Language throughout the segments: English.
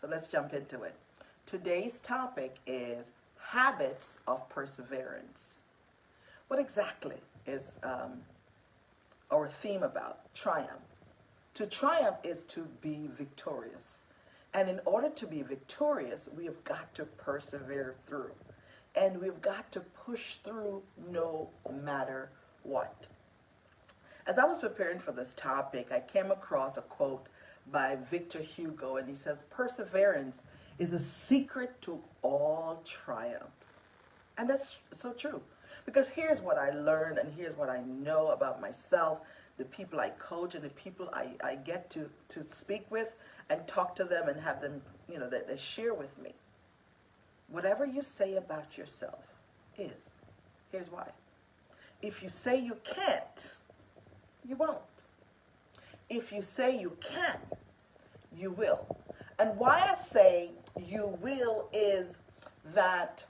So let's jump into it. Today's topic is habits of perseverance. What exactly is our theme about? Triumph. To triumph is to be victorious. And in order to be victorious, we have got to persevere through. And we've got to push through no matter what. As I was preparing for this topic, I came across a quote by Victor Hugo, and he says, "Perseverance is a secret to all triumphs." And that's so true. Because here's what I learned, and here's what I know about myself, the people I coach, and the people I get to speak with and talk to them and have them, that they share with me. Whatever you say about yourself is. Here's why. If you say you can't, you won't. If you say you can, you will. And why I say you will is that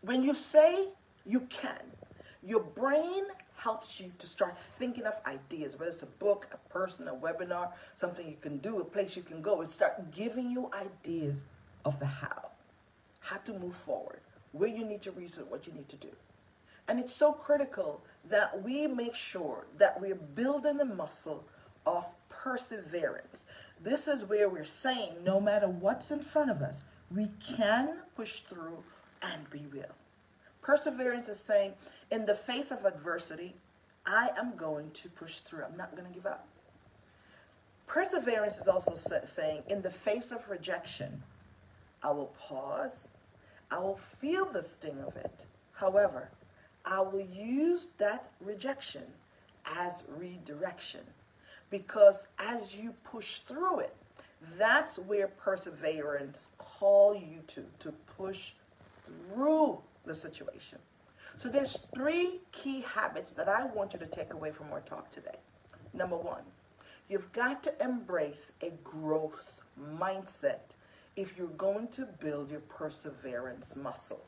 when you say you can, your brain helps you to start thinking of ideas, whether it's a book, a person, a webinar, something you can do, a place you can go. It start giving you ideas of the how to move forward, where you need to research, what you need to do. And it's so critical that we make sure that we're building the muscle of perseverance. This is where we're saying no matter what's in front of us, we can push through and we will. Perseverance is saying, in the face of adversity, I am going to push through. I'm not going to give up. Perseverance is also saying, in the face of rejection, I will pause. I will feel the sting of it. However, I will use that rejection as redirection, because as you push through it, that's where perseverance calls you to push through the situation. So there's 3 key habits that I want you to take away from our talk today. Number 1, you've got to embrace a growth mindset if you're going to build your perseverance muscle.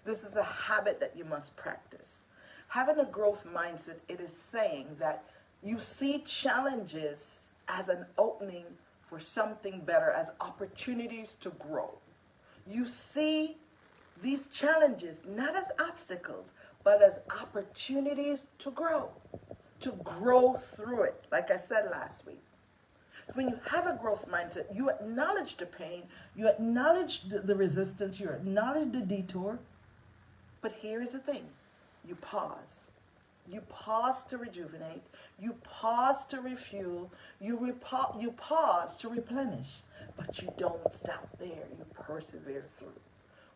This is a habit that you must practice. Having a growth mindset, it is saying that you see challenges as an opening for something better, as opportunities to grow. You see these challenges not as obstacles, but as opportunities to grow through it, like I said last week. When you have a growth mindset, you acknowledge the pain, you acknowledge the resistance, you acknowledge the detour. But here is the thing. You pause. You pause to rejuvenate. You pause to refuel. You pause to replenish. But you don't stop there. You persevere through.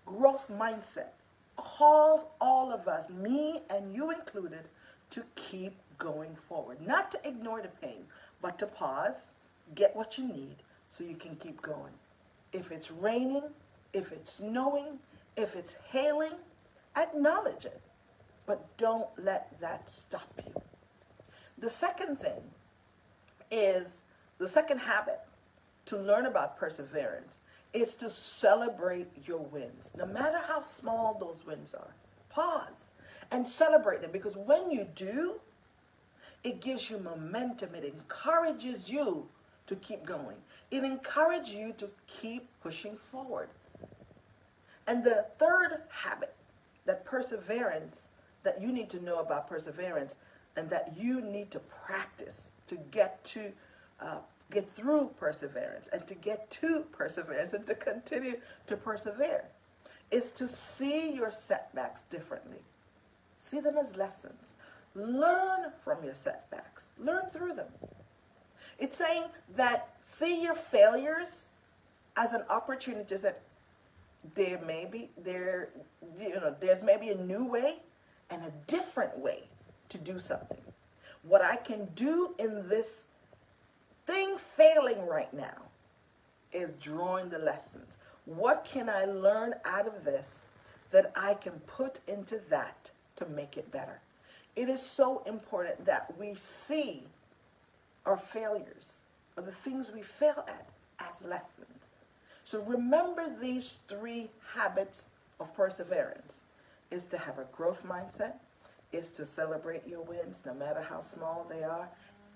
Growth mindset calls all of us, me and you included, to keep going forward. Not to ignore the pain, but to pause, get what you need so you can keep going. If it's raining, if it's snowing, if it's hailing, acknowledge it, but don't let that stop you. The second thing is, the second habit to learn about perseverance is to celebrate your wins. No matter how small those wins are, pause and celebrate them, because when you do, it gives you momentum. It encourages you to keep going. It encourages you to keep pushing forward. And the third habit that you need to know about perseverance, and that you need to practice to get through perseverance, and to get to perseverance, and to continue to persevere, is to see your setbacks differently. See them as lessons. Learn from your setbacks. Learn through them. It's saying that see your failures as an opportunity that there's maybe a new way and a different way to do something. What I can do in this thing failing right now is drawing the lessons. What can I learn out of this that I can put into that to make it better? It is so important that we see our failures, or the things we fail at, as lessons. So remember these 3 habits of perseverance: is to have a growth mindset, is to celebrate your wins no matter how small they are,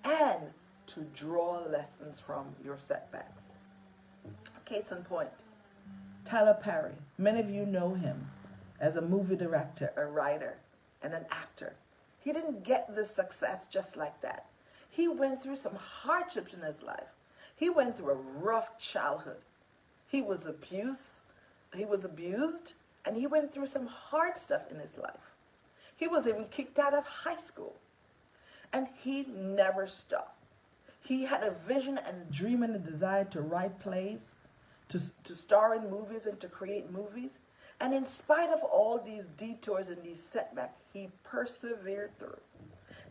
and to draw lessons from your setbacks. Case in point, Tyler Perry. Many of you know him as a movie director, a writer, and an actor. He didn't get this success just like that. He went through some hardships in his life. He went through a rough childhood. He was abused, and he went through some hard stuff in his life. He was even kicked out of high school. And he never stopped. He had a vision and a dream and a desire to write plays, to star in movies and to create movies. And in spite of all these detours and these setbacks, he persevered through.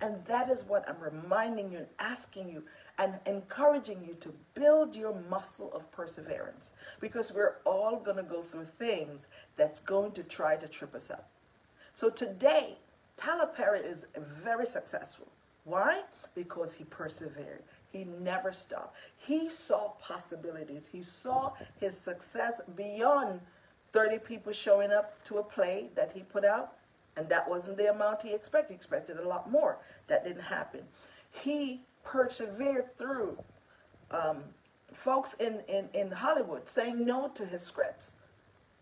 And that is what I'm reminding you and asking you and encouraging you to build your muscle of perseverance. Because we're all going to go through things that's going to try to trip us up. So today, Tyler Perry is very successful. Why? Because he persevered. He never stopped. He saw possibilities. He saw his success beyond 30 people showing up to a play that he put out. And that wasn't the amount he expected. He expected a lot more. That didn't happen. He persevered through folks in Hollywood saying no to his scripts.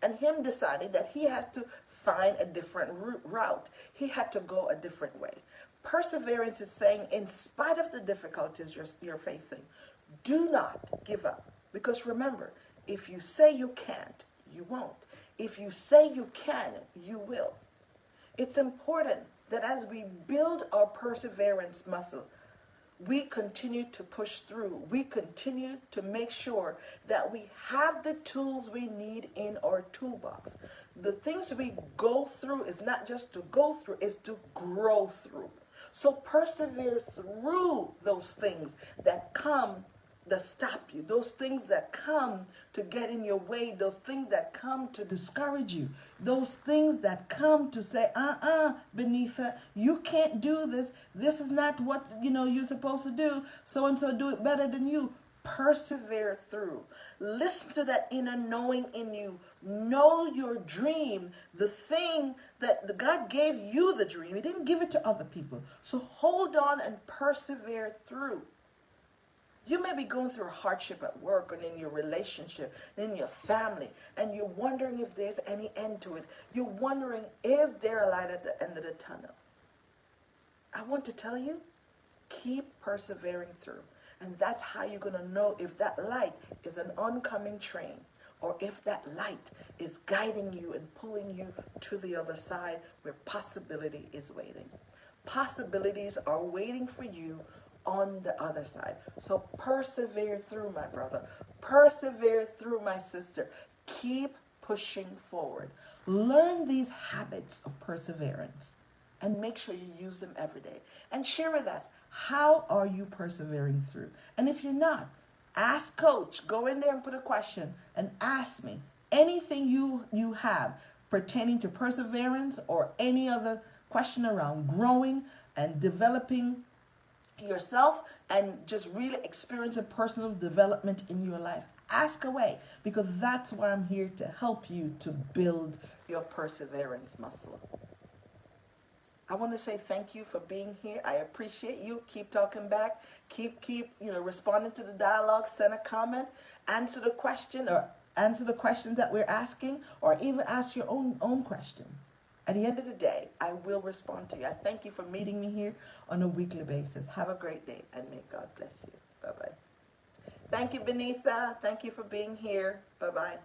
And him deciding that he had to find a different route. He had to go a different way. Perseverance is saying, in spite of the difficulties you're facing, do not give up. Because remember, if you say you can't, you won't. If you say you can, you will. It's important that as we build our perseverance muscle, we continue to push through. We continue to make sure that we have the tools we need in our toolbox. The things we go through is not just to go through, it's to grow through. So persevere through those things that come that stop you, those things that come to get in your way, those things that come to discourage you, those things that come to say, Benitha, you can't do this. This is not what you're supposed to do. So and so do it better than you. Persevere through. Listen to that inner knowing in you. Know your dream, the thing that the God gave you the dream. He didn't give it to other people. So hold on and persevere through. You may be going through a hardship at work or in your relationship, in your family, and you're wondering if there's any end to it. You're wondering, is there a light at the end of the tunnel? I want to tell you, keep persevering through. And that's how you're going to know if that light is an oncoming train or if that light is guiding you and pulling you to the other side where possibility is waiting. Possibilities are waiting for you on the other side. So persevere through, my brother. Persevere through, my sister. Keep pushing forward. Learn these habits of perseverance and make sure you use them every day. And share with us, how are you persevering through? And if you're not, ask Coach. Go in there and put a question and ask me anything you have pertaining to perseverance or any other question around growing and developing yourself and just really experiencing personal development in your life. Ask away, because that's why I'm here to help you to build your perseverance muscle. I want to say thank you for being here. I appreciate you. Keep talking back. Keep responding to the dialogue. Send a comment. Answer the question or answer the questions that we're asking, or even ask your own question. At the end of the day, I will respond to you. I thank you for meeting me here on a weekly basis. Have a great day, and may God bless you. Bye-bye. Thank you, Benitha. Thank you for being here. Bye-bye.